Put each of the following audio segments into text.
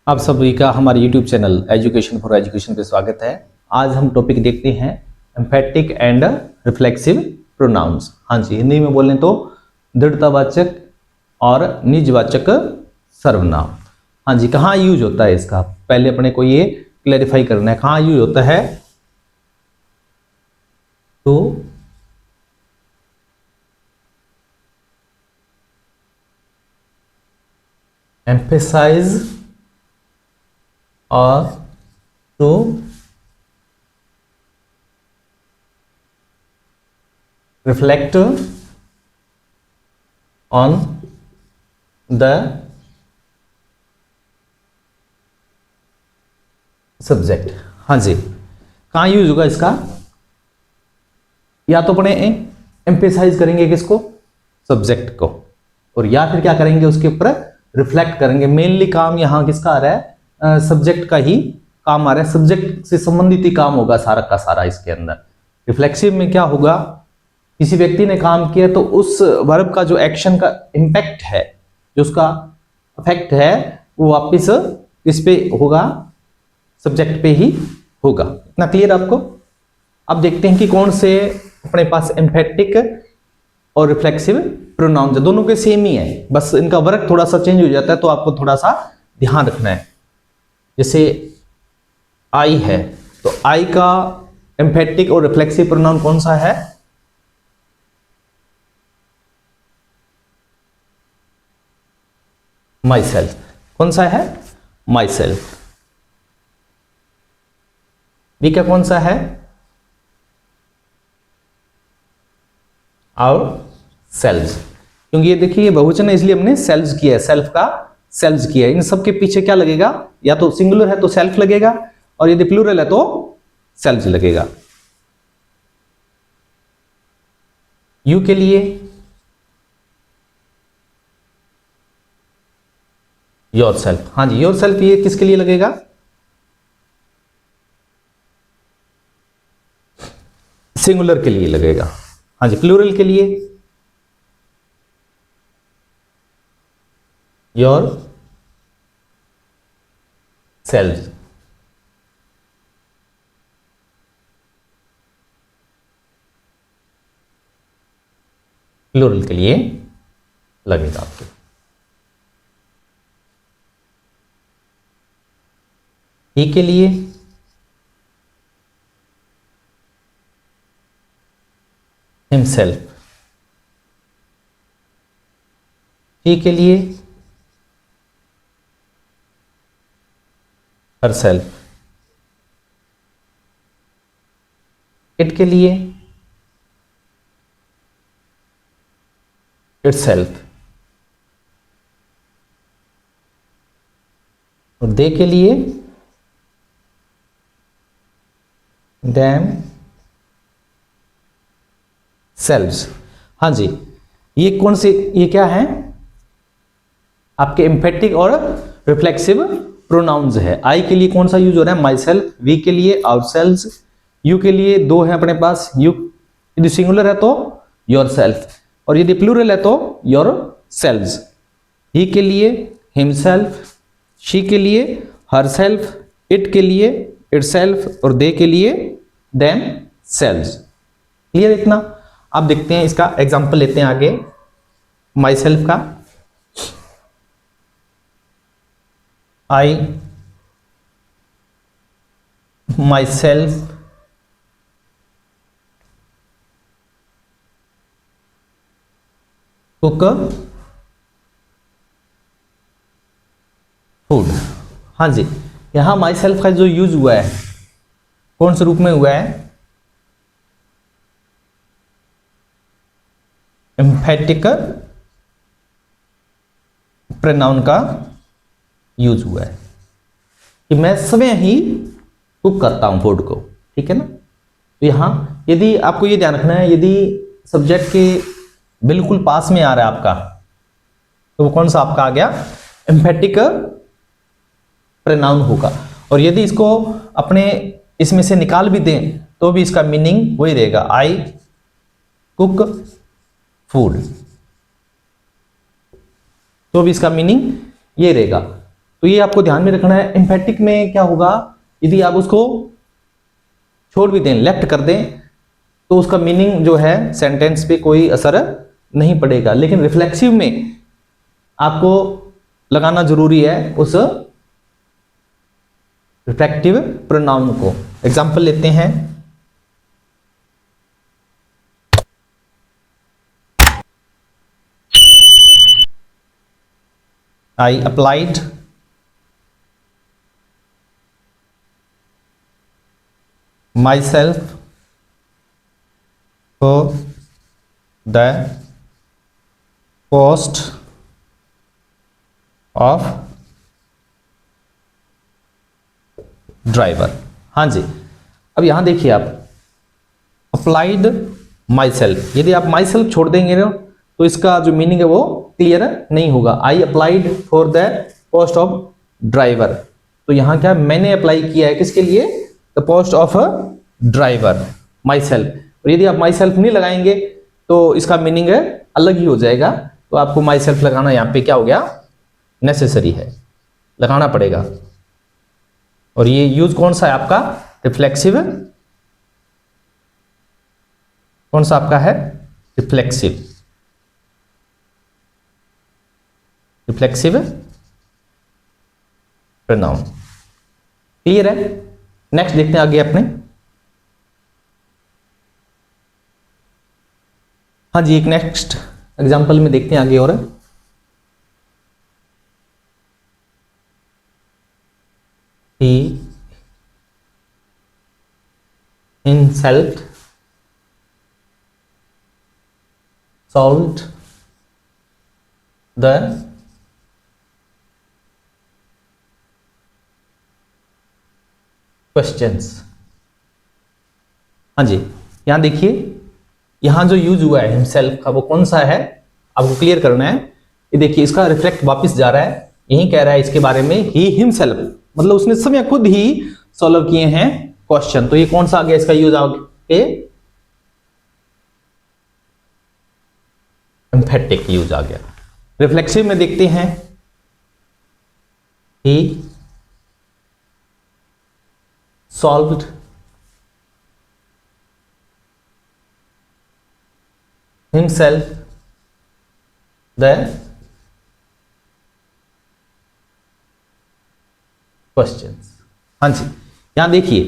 आप सभी का हमारे YouTube channel education for education पे स्वागत है। आज हम टॉपिक देखते हैं एम्फेटिक एंड रिफ्लेक्सिव प्रोनाउंस। हाँ जी, हिंदी में बोलें तो दृढ़तावाचक और निजवाचक सर्वनाम। हाँ जी, कहाँ यूज होता है इसका, पहले अपने को ये क्लैरिफाई करना है। कहाँ यूज होता है तो एम्फेसाइज और to reflect on the subject। हाँ जी, कहाँ यूज होगा इसका, या तो अपने एम्फेसाइज करेंगे किसको, सब्जेक्ट को, और या फिर क्या करेंगे उसके ऊपर रिफ्लेक्ट करेंगे। मेनली काम यहाँ किसका आ रहा है, सब्जेक्ट का ही काम आ रहा है, सब्जेक्ट से संबंधित ही काम होगा सारा का सारा इसके अंदर। रिफ्लेक्सिव में क्या होगा, किसी व्यक्ति ने काम किया तो उस वर्ब का जो एक्शन का इंपैक्ट है, जो उसका इफेक्ट है, वो वापिस किस पे होगा, सब्जेक्ट पे ही होगा। इतना क्लियर आपको। अब देखते हैं कि कौन से अपने पास एम्फेटिक और रिफ्लेक्सिव प्रोनाउन, दोनों के सेम ही है, बस इनका वर्क थोड़ा सा चेंज हो जाता है, तो आपको थोड़ा सा ध्यान रखना है। जैसे आई है, तो आई का एम्फेटिक और रिफ्लेक्सिव प्रोनाउन कौन सा है, माई सेल्फ। कौन सा है, माई सेल्फ। बी का कौन सा है, आवर सेल्व्स। क्योंकि ये देखिए, ये बहुवचन है इसलिए हमने सेल्व्स किया है, सेल्फ का सेल्व्स किया है। इन सब के पीछे क्या लगेगा, या तो सिंगुलर है तो सेल्फ लगेगा, और यदि प्लूरल है तो सेल्व्स लगेगा। यू के लिए योर सेल्फ। हाँ जी, योर सेल्फ ये किसके लिए लगेगा, सिंगुलर के लिए लगेगा। हाँ जी, प्लूरल के लिए योर सेल्फ। प्लूरल के लिए लगेगा आपके। ही के लिए हिमसेल्फ। ही के लिए हरसेल्फ। इट के लिए इटसेल्फ। और दे के लिए देम सेल्व्स। हाँ जी, ये कौन से, ये क्या है आपके एम्फेटिक और रिफ्लेक्सिव प्रोनाउंस है। आई के लिए कौन सा यूज हो रहा है, माई सेल्फ। वी के लिए आवरसेल्व्स। यू के लिए दो है अपने पास, यू यदि सिंगुलर है तो योर सेल्फ, और यदि प्लूरल है तो योर सेल्व्स। ही के लिए हिमसेल्फ। शी के लिए हरसेल्फ। इट के लिए इटसेल्फ, और दे के लिए देम सेल्व्स। क्लियर इतना। अब देखते हैं इसका एग्जांपल लेते हैं आगे, माई सेल्फ का। आई माई सेल्फ कुक फूड। हाँ जी, यहां माई सेल्फ का जो यूज हुआ है कौन से रूप में हुआ है, एम्फेटिक प्रोनाउन का यूज हुआ है कि मैं स्वयं ही कुक करता हूं फूड को। ठीक है ना। तो यहां यदि आपको ये ध्यान रखना है, यदि सब्जेक्ट के बिल्कुल पास में आ रहा है आपका, तो वो कौन सा आपका आ गया, एम्फेटिक प्रोनाउन होगा। और यदि इसको अपने इसमें से निकाल भी दें तो भी इसका मीनिंग वही रहेगा, आई कुक फूड, तो भी इसका मीनिंग ये रहेगा। तो ये आपको ध्यान में रखना है। एम्फेटिक में क्या होगा, यदि आप उसको छोड़ भी दें, लेफ्ट कर दें, तो उसका मीनिंग जो है सेंटेंस पे कोई असर नहीं पड़ेगा। लेकिन रिफ्लेक्सिव में आपको लगाना जरूरी है उस रिफ्लेक्टिव प्रोनाउन को। एग्जाम्पल लेते हैं, I applied myself for the post of driver. हाँ जी, अब यहां देखिए आप अप्लाइड माई सेल्फ, यदि आप माई सेल्फ छोड़ देंगे ना तो इसका जो मीनिंग है वो क्लियर नहीं होगा। I applied for the post of driver, तो यहां क्या मैंने अप्लाई किया है किसके लिए, the post of a driver, my self. और यदि आप माई सेल्फ नहीं लगाएंगे तो इसका मीनिंग अलग ही हो जाएगा। तो आपको माई सेल्फ लगाना यहाँ पे क्या हो गया, नेसेसरी है, लगाना पड़ेगा। और ये यूज कौन सा है आपका, रिफ्लेक्सिव, कौन सा आपका है, रिफ्लेक्सिव, रिफ्लेक्सिव प्रोनाउन। क्लियर है। नेक्स्ट देखते हैं आगे अपने। हाँ जी, एक नेक्स्ट एग्जांपल में देखते हैं आगे। और he himself solved the questions। हाँ जी, यहां देखिए, यहां जो यूज हुआ है हिमसेल्फ का वो कौन सा है आपको क्लियर करना है। ये देखिए इसका रिफ्लेक्ट वापस जा रहा है, यही कह रहा है इसके बारे में, ही हिमसेल्फ, मतलब उसने समय खुद ही सॉल्व किए हैं क्वेश्चन। तो ये कौन सा आ गया इसका यूज आगे, एम्फेटिक यूज आ गया। रिफ्लेक्सिव में देखते हैं, ही सॉल्व्ड himself the questions। हाँ जी, यहां देखिए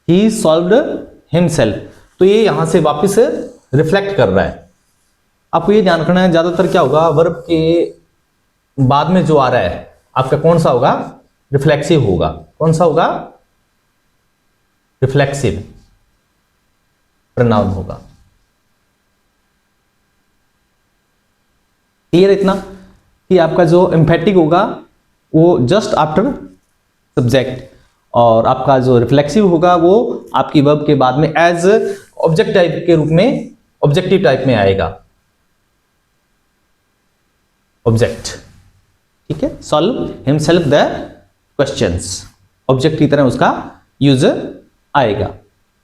he solved himself, तो ये यहां से वापस रिफ्लेक्ट कर रहा है। आपको ये ध्यान रखना है, ज्यादातर क्या होगा, वर्ब के बाद में जो आ रहा है आपका कौन सा होगा, रिफ्लेक्सिव होगा। कौन सा होगा, रिफ्लेक्सिव प्रोनाउन होगा। क्लियर इतना कि आपका जो एम्फेटिक होगा वो जस्ट आफ्टर सब्जेक्ट, और आपका जो रिफ्लेक्सिव होगा वो आपकी वर्ब के बाद में एज ऑब्जेक्ट टाइप के रूप में, ऑब्जेक्टिव टाइप में आएगा, ऑब्जेक्ट। ठीक है, solve himself the questions, object की तरह उसका यूज आएगा।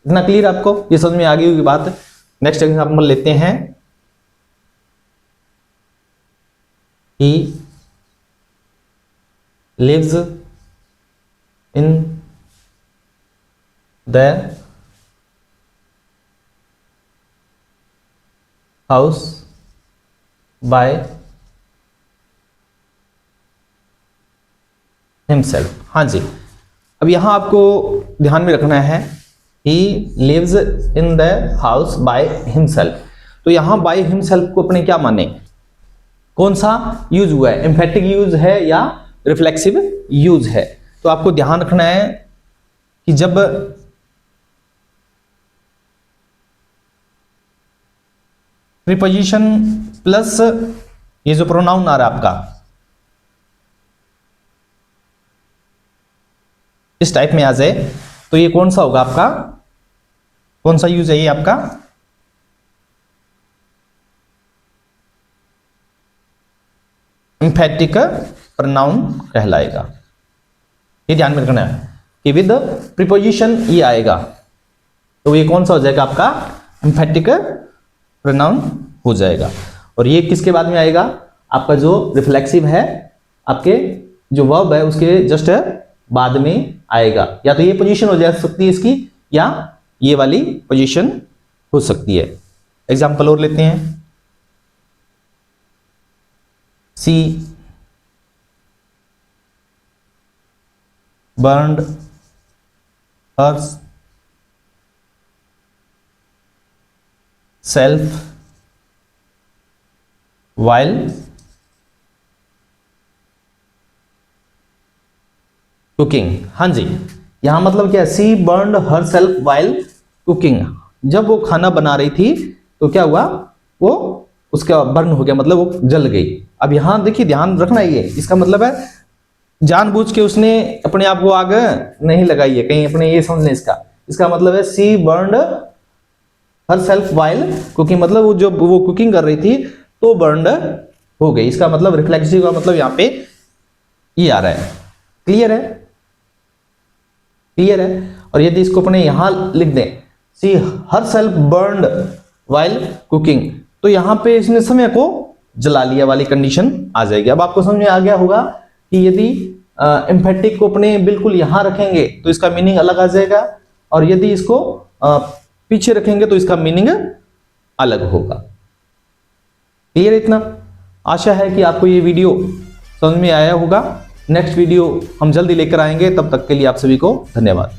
इतना क्लियर आपको, ये समझ में आ गई होगी बात। नेक्स्ट एग्जांपल लेते हैं, he lives in the house by himself। हाँ जी, अब यहां आपको ध्यान में रखना है, he lives in the house by himself। तो यहां by himself को अपने क्या माने, कौन सा यूज हुआ है, एम्फेटिक यूज है या रिफ्लेक्सिव यूज है। तो आपको ध्यान रखना है कि जब प्रीपोजिशन प्लस ये जो प्रोनाउन आ रहा है आपका इस टाइप में आ जाए, तो ये कौन सा होगा आपका, कौन सा यूज है ये आपका, एम्फेटिक प्रोनाउन कहलाएगा। ये ध्यान में रखना है कि विद प्रीपोजिशन ये आएगा, तो ये कौन सा हो जाएगा आपका, एम्फेटिक प्रोनाउन हो जाएगा। और ये किसके बाद में आएगा, आपका जो रिफ्लेक्सिव है आपके जो वर्ब है उसके जस्ट बाद में आएगा। या तो ये पोजीशन हो जा सकती है इसकी, या ये वाली पोजीशन हो सकती है। एग्जांपल और लेते हैं। सी burned herself while कुकिंग। हाँ जी, यहां मतलब क्या है, सी बर्नड हरसेल्फ वाइल कुकिंग। जब वो खाना बना रही थी तो क्या हुआ, वो उसका बर्न हो गया, मतलब वो जल गई। अब यहां देखिए ध्यान रखना, ये इसका मतलब है जानबूझ के उसने अपने आप को आग नहीं लगाई है कहीं, अपने ये समझ लें इसका मतलब है सी बर्नड हरसेल्फ वाइल कुकिंग, मतलब वो जो वो कुकिंग कर रही थी तो बर्नड हो गई। इसका मतलब रिफ्लेक्सिव का मतलब यहां पे ये आ रहा है। क्लियर है, क्लियर है। और यदि इसको अपने यहां लिख दें सी हरसेल्फ बर्नड वाइल कुकिंग, तो यहां पे इसने समय को जला लिया वाली कंडीशन आ जाएगी। अब आपको समझ में आ गया होगा कि यदि एम्फेटिक को अपने बिल्कुल यहां रखेंगे तो इसका मीनिंग अलग आ जाएगा, और यदि इसको पीछे रखेंगे तो इसका मीनिंग अलग होगा। क्लियर इतना? आशा है कि आपको ये वीडियो समझ में आया होगा। नेक्स्ट वीडियो हम जल्दी लेकर आएंगे, तब तक के लिए आप सभी को धन्यवाद।